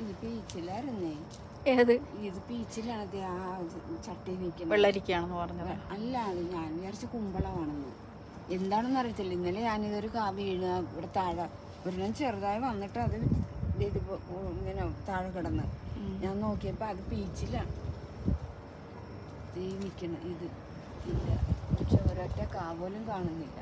ഇത് പീച്ചിലായിരുന്നേ. ഏത്? ഇത് പീച്ചിലാണ് ആ ചട്ടി നിൽക്കുന്നത്. വെള്ളരിക്കാണെന്ന് പറഞ്ഞത്. അല്ല, അത് ഞാൻ വിചാരിച്ച കുമ്പളമാണെന്ന്. എന്താണെന്ന് അറിയത്തില്ല. ഇന്നലെ ഞാനിതൊരു വീണ് ഇവിടെ താഴെ ഒരെണ്ണം ചെറുതായി വന്നിട്ട് അത് ഇത് ഇങ്ങനെ താഴെ കിടന്ന് ഞാൻ നോക്കിയപ്പോൾ അത് പീച്ചിലാണ് ഈ നിൽക്കണം. ഇത് ഇല്ല, പക്ഷെ ഒരൊറ്റ കാ പോലും കാണുന്നില്ല.